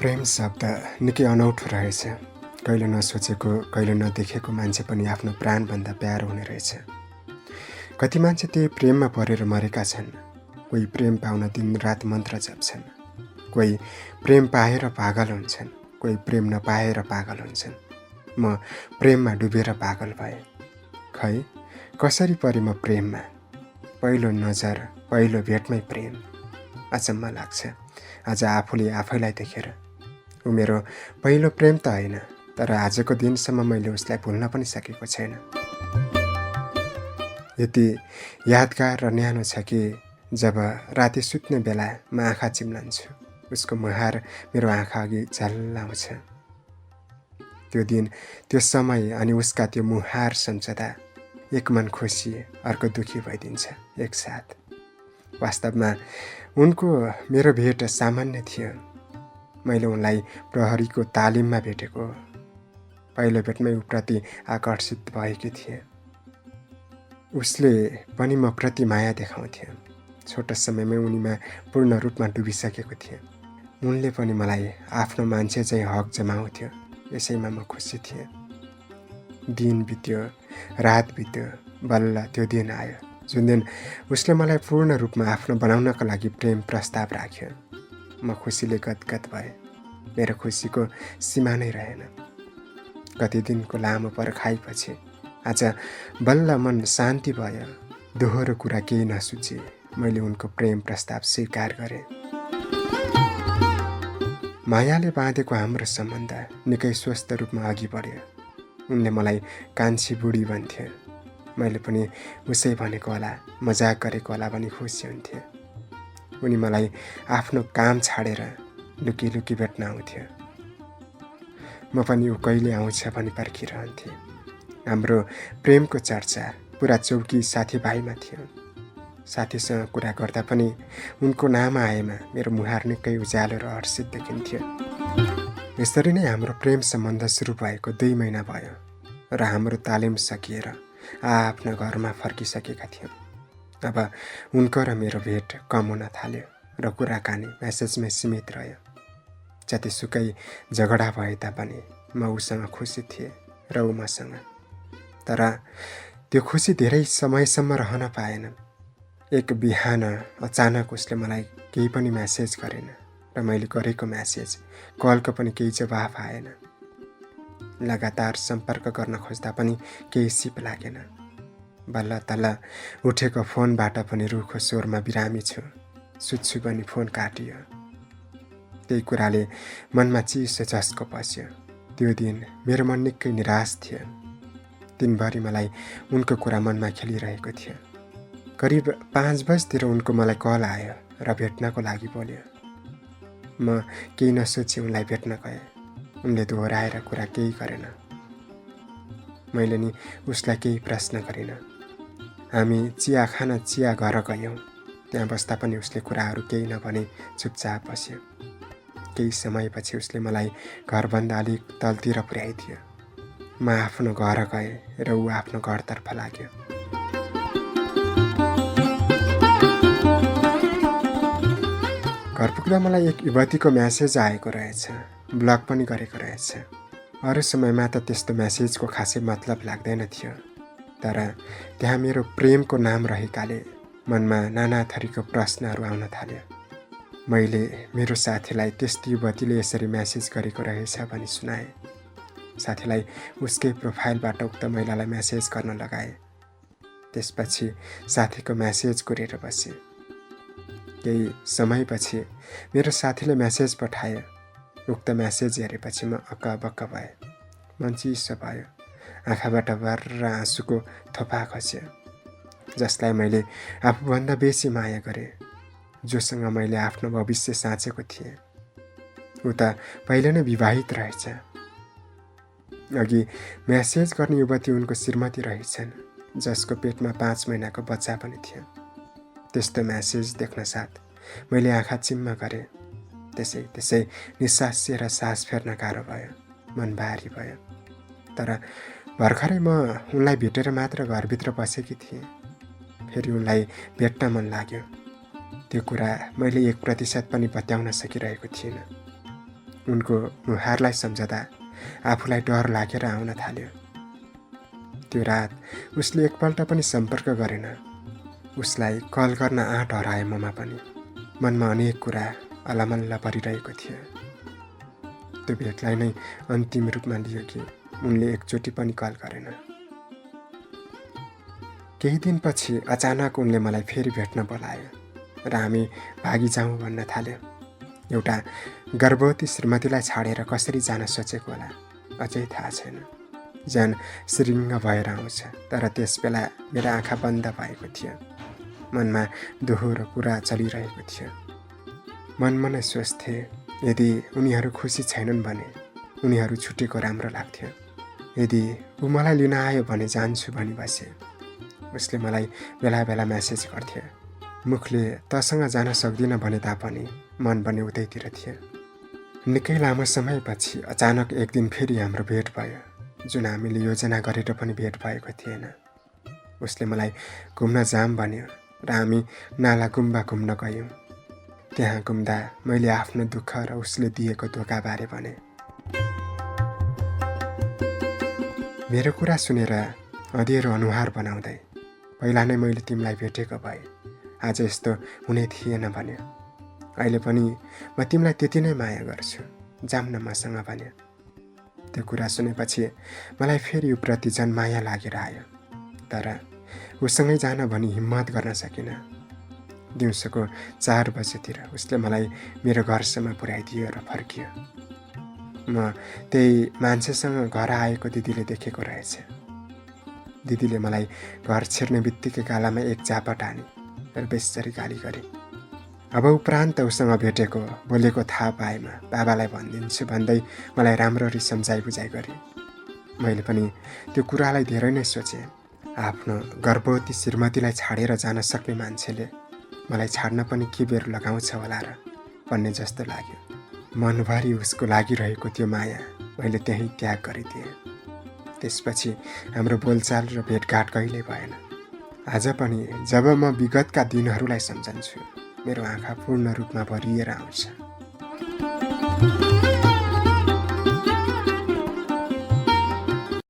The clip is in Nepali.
प्रेम शब्द निकै अनौठो रहेछ। कहिले नसोचेको, कहिले नदेखेको मान्छे पनि आफ्नो प्राणभन्दा प्यारो हुने रहेछ। कति मान्छे त्यही प्रेममा परेर मरेका छन्। कोही प्रेम पाउन दिनरात मन्त्र जप्छन्, कोही प्रेम पाएर पागल हुन्छन्, कोही प्रेम नपाएर पागल हुन्छन्। म प्रेममा डुबेर पागल भएँ। खै कसरी परे म प्रेममा? पहिलो नजर, पहिलो भेटमै प्रेम। अचम्म लाग्छ आज आफूले आफैलाई देखेर। ऊ मेरो पहिलो प्रेम त होइन, तर आजको दिनसम्म मैले उसलाई भुल्न पनि सकेको छैन। यति यादगार र न्यानो छ कि जब राति सुत्ने बेला म आँखा चिम्लन्छु, उसको मुहार मेरो आँखा अघि झल्ल आउँछ। त्यो दिन, त्यो समय अनि उसका त्यो मुहार सम्झदा एक मन खुसी, अर्को दुखी भइदिन्छ एकसाथ। वास्तवमा उनको मेरो भेट सामान्य थियो। मैले उनलाई प्रहरीको तालिममा भेटेको। पहिलो भेटमै उप्रति आकर्षित भएकी थिएँ। उसले पनि म प्रति माया देखाउँथ्यो। छोटो समयमै उनीमा पूर्ण रूपमा डुबिसकेको थिएँ। उनले पनि मलाई आफ्नो मान्छे चाहिँ हक जमाउँथ्यो। यसैमा म खुसी थिएँ। दिन बित्यो, रात बित्यो, बल्ल त्यो दिन आयो जुन दिन उसले मलाई पूर्ण रूपमा आफ्नो बनाउनका लागि प्रेम प्रस्ताव राख्यो। म खुसीले गदगद भएँ। मेरो खुसीको सीमा नै रहेन। कति दिनको लामो पर्खाइपछि आज बल्ल मन शान्ति भयो। दोहोरो कुरा केही नसुची मैले उनको प्रेम प्रस्ताव स्वीकार गरेँ। मायाले बाँधेको हाम्रो सम्बन्ध निकै स्वस्थ रूपमा अघि बढ्यो। उनले मलाई कान्छी बुढी भन्थ्यो। मैले पनि उसै भनेको होला, मजाक गरेको होला भनी खुसी हुन्थेँ। उनी मलाई आफ्नो काम छाडेर लुकी लुकी भेट्न आउँथ्यो। म पनि ऊ कहिले आउँछ भनी पर्खिरहन्थेँ। हाम्रो प्रेमको चर्चा पुरा चौकी साथीभाइमा थियो। साथीसँग कुरा गर्दा पनि उनको नाम आएमा मेरो मुहार निकै उज्यालो र हर्षित देखिन्थ्यो। यसरी नै हाम्रो प्रेम सम्बन्ध सुरु भएको 2 महिना भयो र हाम्रो तालिम सकिएर आफ्नो घरमा फर्किसकेका थियौँ। अब उनको र मेरो भेट कम हुन थाल्यो र कुराकानी मेसेजमै सीमित रह्यो। जतिसुकै झगडा भए तापनि म उसँग खुसी थिएँ र ऊ मसँग। तर त्यो खुसी धेरै समयसम्म रहन पाएन। एक बिहान अचानक उसले मलाई केही पनि मेसेज गरेन र मैले गरेको मेसेज, कलको पनि केही जवाफ आएन। लगातार सम्पर्क गर्न खोज्दा पनि केही सिप लागेन। बल्ल तल्ल उठेको फोनबाट पनि रुखो स्वरमा बिरामी छु, सुत्छु भनी फोन काटियो। त्यही कुराले मनमा चिसो झस्को पस्यो। त्यो दिन मेरो मन निकै निराश थियो। दिनभरि मलाई उनको कुरा मनमा खेलिरहेको थियो। करिब 5 बजेतिर उनको मलाई कल आयो र भेट्नको लागि बोल्यो। म केही नसोची उनलाई भेट्न गएँ। उनले दोहोऱ्याएर कुरा केही गरेन। मैले नि उसलाई केही प्रश्न गरिन। हामी चिया खान चिया घर गयौँ। त्यहाँ बस्दा पनि उसले कुराहरू केही नभनी चुपचाप बस्यो। केही समयपछि उसले मलाई घरभन्दा अलिक तलतिर पुर्याइदियो। म आफ्नो घर गएँ र ऊ आफ्नो घरतर्फ लाग्यो। घर पुग्दा मलाई एक युवतीको मेसेज आएको रहेछ। ब्लक पनि गरेको रहेछ। अरू समयमा त त्यस्तो मेसेजको खासै मतलब लाग्दैन थियो। तर त्यहाँ मेरो प्रेमको नाम रहेकाले मनमा नाना थरीको प्रश्नहरू आउन थाल्यो। मैले मेरो साथीलाई त्यस्तो युवतीले यसरी मेसेज गरेको रहेछ भनी सुनाएँ। साथीलाई उसकै प्रोफाइलबाट उक्त महिलालाई मेसेज गर्न लगाएँ। त्यसपछि साथीको मेसेज कुरेर बसेँ। केही समयपछि मेरो साथीले मेसेज पठायो। उक्त मेसेज हेरेपछि म अक्कबक्क भएँ। मन चिसो भयो। आँखाबाट भर्र आँसुको थोपा खस्यो। जसलाई मैले आफूभन्दा बेसी माया गरेँ, जोसँग मैले आफ्नो भविष्य साँचेको थिएँ, ऊ त पहिले नै विवाहित रहेछ। अघि मेसेज गर्ने युवती उनको श्रीमती रहेछन्, जसको पेटमा 5 महिनाको बच्चा पनि थियो। त्यस्तो मेसेज देख्न साथ मैले आँखा चिम्म गरेँ। त्यसै निसासिएर सास फेर्न गाह्रो भयो। मन भारी भयो। तर भर्खरै म उनलाई भेटेर मात्र घरभित्र बसेकी थिएँ। फेरि उनलाई भेट्न मन लाग्यो। त्यो कुरा मैले 1% पनि बताउन सकिरहेको थिइनँ। उनको मुहारलाई सम्झदा आफूलाई डर लागेर आउन थाल्यो। त्यो रात उसले एकपल्ट पनि सम्पर्क गरेन। उसलाई कल गर्न आँट हरायो ममा पनि। मनमा अनेक कुरा अलमल्ल परिरहेको थियो। त्यो भेटलाई नै अन्तिम रूपमा लियो कि उनले एकचोटि पनि कल गरेन। केही दिनपछि अचानक उनले मलाई फेरि भेट्न बोलायो र हामी भागी जाउँ भन्न थाल्यो। एउटा गर्भवती श्रीमतीलाई छाडेर कसरी जान सोचेको होला अझै थाहा छैन। झन् श्रृङ्ग भएर आउँछ, तर त्यस बेला मेरा आँखा बन्द भएको थियो। मनमा दोहोरो कुरा चलिरहेको थियो। मनमा नै सोच्थे, यदि उनीहरू खुसी छैनन् भने उनीहरू छुटेको राम्रो लाग्थ्यो। यदि ऊ मलाई लिन आयो भने जान्छु भनी बसे। उसले मलाई बेला बेला मेसेज गर्थ्यो। मुखले तसँग जान सक्दिनँ भने तापनि मन भने उतैतिर थियो। निकै लामो समयपछि अचानक एक दिन फेरि हाम्रो भेट भयो, जुन हामीले योजना गरेर पनि भेट भएको थिएन। उसले मलाई घुम्न जाम भन्यो र हामी नाला गुम्बा घुम्न गयौँ। त्यहाँ घुम्दा मैले आफ्नो दुःख र उसले दिएको धोकाबारे भने। मेरो कुरा सुनेर अँधिरो अनुहार बनाउँदै, पहिला नै मैले तिमीलाई भेटेको भए आज यस्तो हुने थिएन भन्यो। अहिले पनि म तिमीलाई त्यति नै माया गर्छु, जाम न मसँग भन्यो। त्यो कुरा सुनेपछि मलाई फेरि उप्रति झन् माया लागेर आयो, तर उसँगै जान भनी हिम्मत गर्न सकिनँ। दिउँसोको 4 बजेतिर उसले मलाई मेरो घरसम्म पुर्याइदियो र फर्कियो। म त्यही मान्छेसँग घर आएको दिदीले देखेको रहेछ। दिदीले मलाई घर छिर्ने बित्तिकै गालामा एक चापट हानी र बेसरी गाली गरे। अब उपरान्त उसँग भेटेको बोलेको थाहा पाएमा बाबालाई भनिदिन्छु भन्दै मलाई राम्ररी सम्झाइ बुझाइ गरे। मैले पनि त्यो कुरालाई धेरै नै सोचेँ। आफ्नो गर्भवती श्रीमतीलाई छाडेर जान सक्ने मान्छेले मलाई छाड्न पनि के बेर लगाउँछ होला र भन्ने जस्तो लाग्यो। मनभरि उसको लागिरहेको त्यो माया मैले त्यहीँ त्याग गरिदिएँ। त्यसपछि हाम्रो बोलचाल र भेटघाट कहिल्यै भएन। आज पनि जब म विगतका दिनहरूलाई सम्झन्छु, मेरो आँखा पूर्ण रूपमा भरिएर आउँछ।